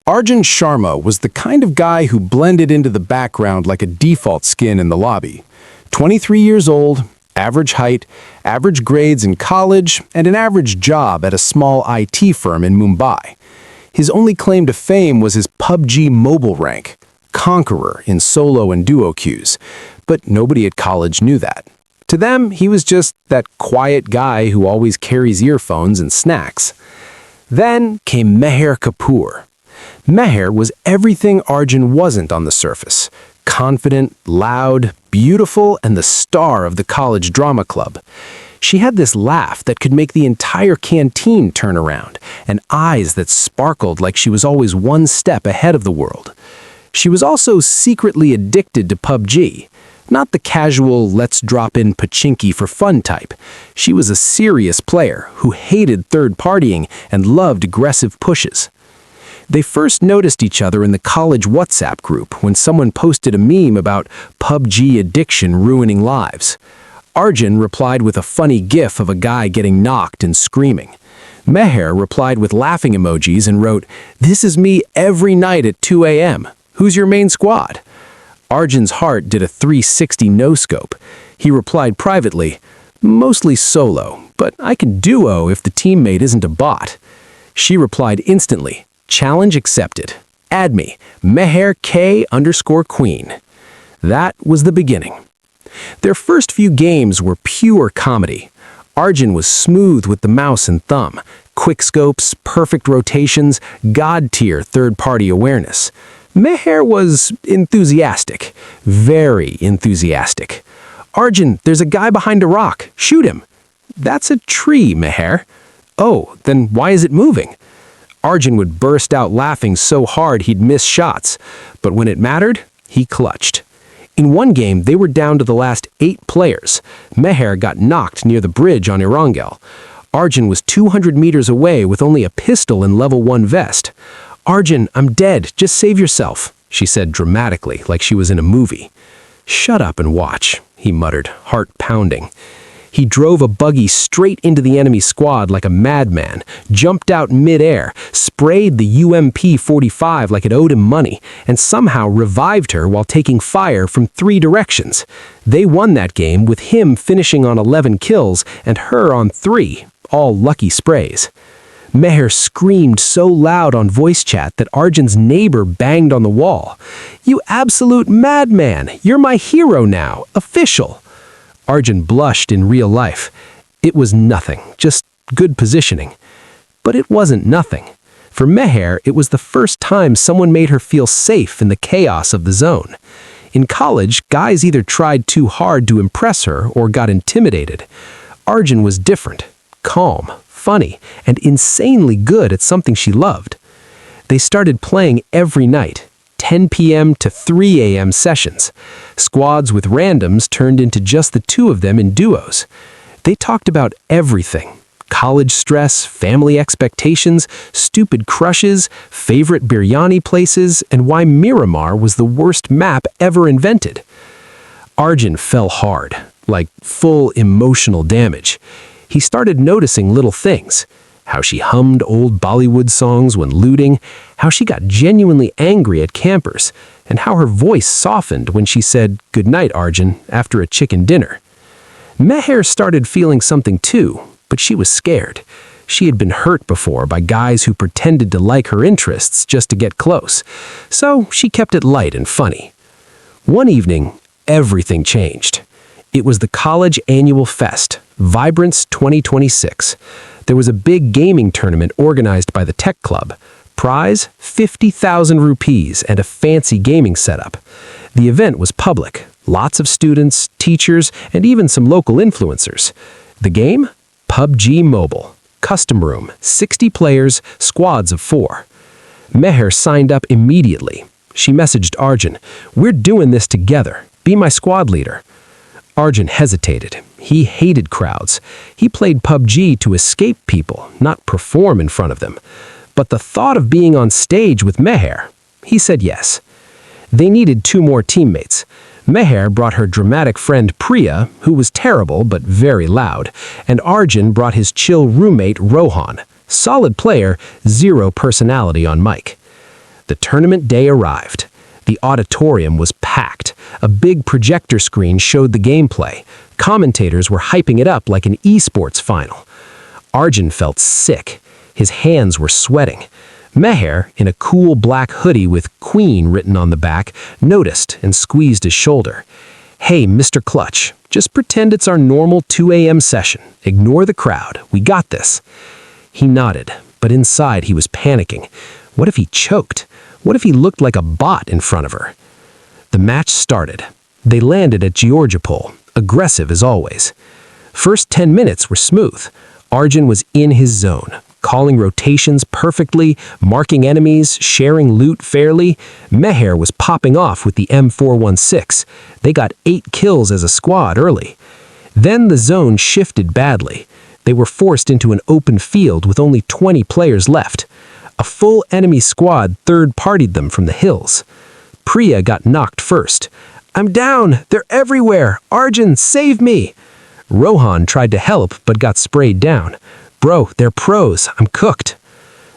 Arjun Sharma was the kind of guy who blended into the background like a default skin in the lobby. 23 years old, average height, average grades in college, and an average job at a small IT firm in Mumbai. His only claim to fame was his PUBG mobile rank, conqueror in solo and duo queues, but nobody at college knew that. To them, he was just that quiet guy who always carries earphones and snacks. Then came Meher Kapoor. Meher was everything Arjun wasn't on the surface. Confident, loud, beautiful, and the star of the college drama club. She had this laugh that could make the entire canteen turn around, and eyes that sparkled like she was always one step ahead of the world. She was also secretly addicted to PUBG. Not the casual, let's drop in pachinki for fun type. She was a serious player who hated third-partying and loved aggressive pushes. They first noticed each other in the college WhatsApp group when someone posted a meme about PUBG addiction ruining lives. Arjun replied with a funny gif of a guy getting knocked and screaming. Meher replied with laughing emojis and wrote, "This is me every night at 2 a.m. Who's your main squad?" Arjun's heart did a 360 no-scope. He replied privately, "Mostly solo, but I can duo if the teammate isn't a bot." She replied instantly, "Challenge accepted. Add me, Meher K_Queen." That was the beginning. Their first few games were pure comedy. Arjun was smooth with the mouse and thumb, quick scopes, perfect rotations, god-tier third-party awareness. Meher was enthusiastic, very enthusiastic. "Arjun, there's a guy behind a rock. Shoot him." "That's a tree, Meher." "Oh, then why is it moving?" Arjun would burst out laughing so hard he'd miss shots, but when it mattered, he clutched. In one game, they were down to the last 8 players. Meher got knocked near the bridge on Erangel. Arjun was 200 meters away with only a pistol and level 1 vest. "Arjun, I'm dead. Just save yourself," she said dramatically, like she was in a movie. "Shut up and watch," he muttered, heart pounding. He drove a buggy straight into the enemy squad like a madman, jumped out mid-air, sprayed the UMP-45 like it owed him money, and somehow revived her while taking fire from 3 directions. They won that game with him finishing on 11 kills and her on 3, all lucky sprays. Meher screamed so loud on voice chat that Arjun's neighbor banged on the wall. "You absolute madman! You're my hero now, official!" Arjun blushed in real life. It was nothing, just good positioning. But it wasn't nothing. For Meher, it was the first time someone made her feel safe in the chaos of the zone. In college, guys either tried too hard to impress her or got intimidated. Arjun was different, calm, funny, and insanely good at something she loved. They started playing every night. 10 p.m. to 3 a.m. sessions. Squads with randoms turned into just the 2 of them in duos. They talked about everything. College stress, family expectations, stupid crushes, favorite biryani places, and why Miramar was the worst map ever invented. Arjun fell hard, like full emotional damage. He started noticing little things. How she hummed old Bollywood songs when looting, how she got genuinely angry at campers, and how her voice softened when she said, "Good night, Arjun," after a chicken dinner. Meher started feeling something too, but she was scared. She had been hurt before by guys who pretended to like her interests just to get close, so she kept it light and funny. One evening, everything changed. It was the college annual fest, Vibrance 2026. There was a big gaming tournament organized by the tech club. Prize, 50,000 rupees and a fancy gaming setup. The event was public. Lots of students, teachers, and even some local influencers. The game? PUBG Mobile. Custom room, 60 players, squads of 4. Meher signed up immediately. She messaged Arjun, "We're doing this together. Be my squad leader." Arjun hesitated. He hated crowds. He played PUBG to escape people, not perform in front of them. But the thought of being on stage with Meher, he said yes. They needed 2 more teammates. Meher brought her dramatic friend Priya, who was terrible but very loud, and Arjun brought his chill roommate Rohan, solid player, 0 personality on mic. The tournament day arrived. The auditorium was packed. A big projector screen showed the gameplay. Commentators were hyping it up like an esports final. Arjun felt sick. His hands were sweating. Meher, in a cool black hoodie with Queen written on the back, noticed and squeezed his shoulder. "Hey, Mr. Clutch, just pretend it's our normal 2 a.m. session. Ignore the crowd. We got this." He nodded, but inside he was panicking. What if he choked? What if he looked like a bot in front of her? The match started. They landed at Georgopol, aggressive as always. First 10 minutes were smooth. Arjun was in his zone, calling rotations perfectly, marking enemies, sharing loot fairly. Meher was popping off with the M416. They got 8 kills as a squad early. Then the zone shifted badly. They were forced into an open field with only 20 players left. A full enemy squad third-partied them from the hills. Priya got knocked first. "I'm down! They're everywhere! Arjun, save me!" Rohan tried to help but got sprayed down. "Bro, they're pros. I'm cooked."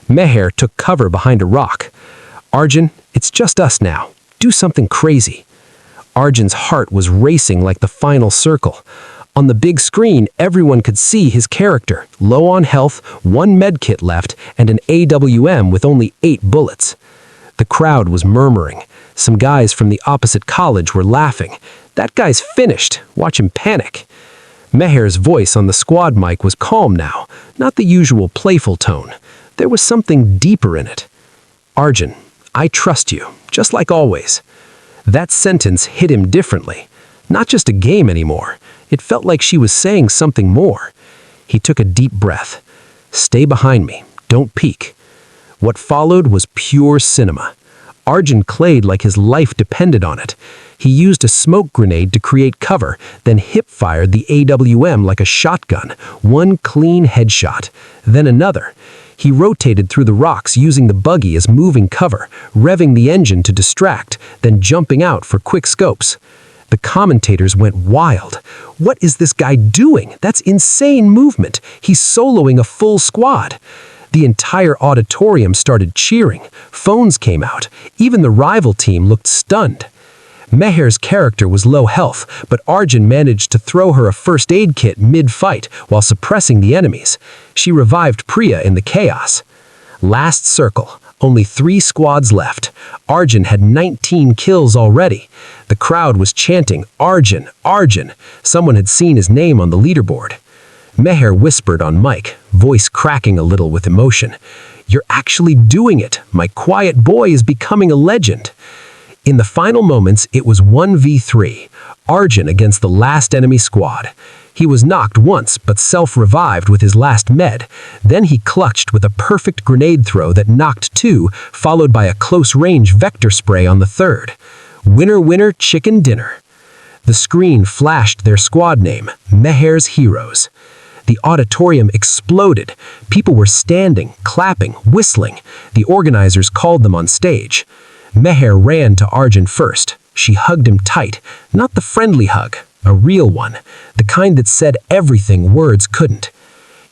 Meher took cover behind a rock. "Arjun, it's just us now. Do something crazy." Arjun's heart was racing like the final circle. On the big screen, everyone could see his character, low on health, 1 medkit left, and an AWM with only 8 bullets. The crowd was murmuring. Some guys from the opposite college were laughing. "That guy's finished. Watch him panic." Meher's voice on the squad mic was calm now, not the usual playful tone. There was something deeper in it. "Arjun, I trust you, just like always." That sentence hit him differently. Not just a game anymore. It felt like she was saying something more. He took a deep breath. "Stay behind me. Don't peek." What followed was pure cinema. Arjun played like his life depended on it. He used a smoke grenade to create cover, then hip-fired the AWM like a shotgun, 1 clean headshot, then another. He rotated through the rocks using the buggy as moving cover, revving the engine to distract, then jumping out for quick scopes. The commentators went wild. "What is this guy doing? That's insane movement. He's soloing a full squad." The entire auditorium started cheering. Phones came out. Even the rival team looked stunned. Meher's character was low health, but Arjun managed to throw her a first aid kit mid-fight while suppressing the enemies. She revived Priya in the chaos. Last circle. Only 3 squads left. Arjun had 19 kills already. The crowd was chanting, "Arjun, Arjun." Someone had seen his name on the leaderboard. Meher whispered on mic, voice cracking a little with emotion. "You're actually doing it. My quiet boy is becoming a legend." In the final moments, it was 1v3. Arjun against the last enemy squad. He was knocked once, but self-revived with his last med. Then he clutched with a perfect grenade throw that knocked 2, followed by a close-range vector spray on the 3rd. Winner, winner, chicken dinner. The screen flashed their squad name, Meher's Heroes. The auditorium exploded. People were standing, clapping, whistling. The organizers called them on stage. Meher ran to Arjun first. She hugged him tight, not the friendly hug, a real one, the kind that said everything words couldn't.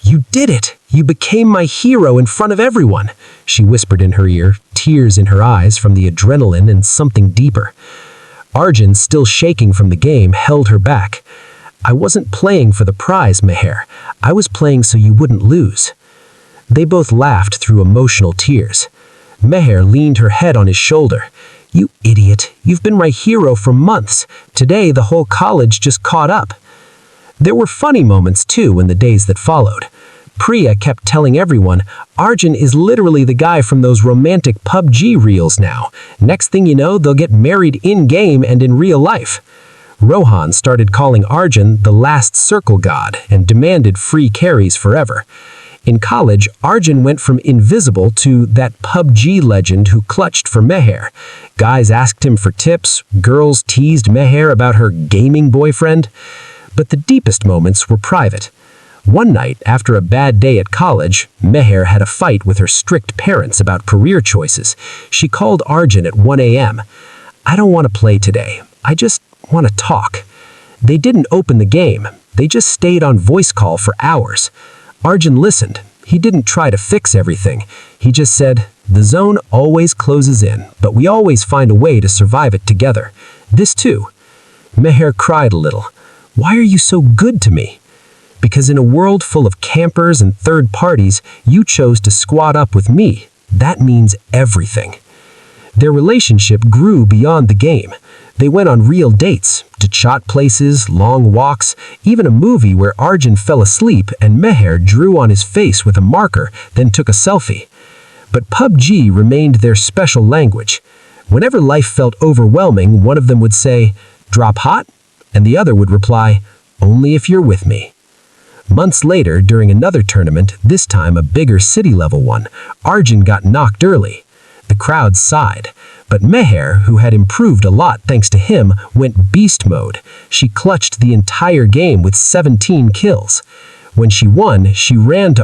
"You did it! You became my hero in front of everyone," she whispered in her ear, tears in her eyes from the adrenaline and something deeper. Arjun, still shaking from the game, held her back. "I wasn't playing for the prize, Meher. I was playing so you wouldn't lose." They both laughed through emotional tears. Meher leaned her head on his shoulder. "You idiot. You've been my hero for months. Today, the whole college just caught up." There were funny moments, too, in the days that followed. Priya kept telling everyone, "Arjun is literally the guy from those romantic PUBG reels now. Next thing you know, they'll get married in-game and in real life." Rohan started calling Arjun the last circle god and demanded free carries forever. In college, Arjun went from invisible to that PUBG legend who clutched for Meher. Guys asked him for tips, girls teased Meher about her gaming boyfriend. But the deepest moments were private. One night, after a bad day at college, Meher had a fight with her strict parents about career choices. She called Arjun at 1 a.m. "I don't want to play today. I just want to talk." They didn't open the game. They just stayed on voice call for hours. Arjun listened. He didn't try to fix everything. He just said, The zone always closes in, but we always find a way to survive it together. This too. Meher cried a little. Why are you so good to me? Because in a world full of campers and third parties, you chose to squad up with me. That means everything. Their relationship grew beyond the game. They went on real dates, to chot places, long walks, even a movie where Arjun fell asleep and Meher drew on his face with a marker, then took a selfie. But PUBG remained their special language. Whenever life felt overwhelming, one of them would say, "Drop hot?" And the other would reply, "Only if you're with me." Months later, during another tournament, this time a bigger city-level one, Arjun got knocked early. The crowd sighed. But Meher, who had improved a lot thanks to him, went beast mode. She clutched the entire game with 17 kills. When she won, she ran to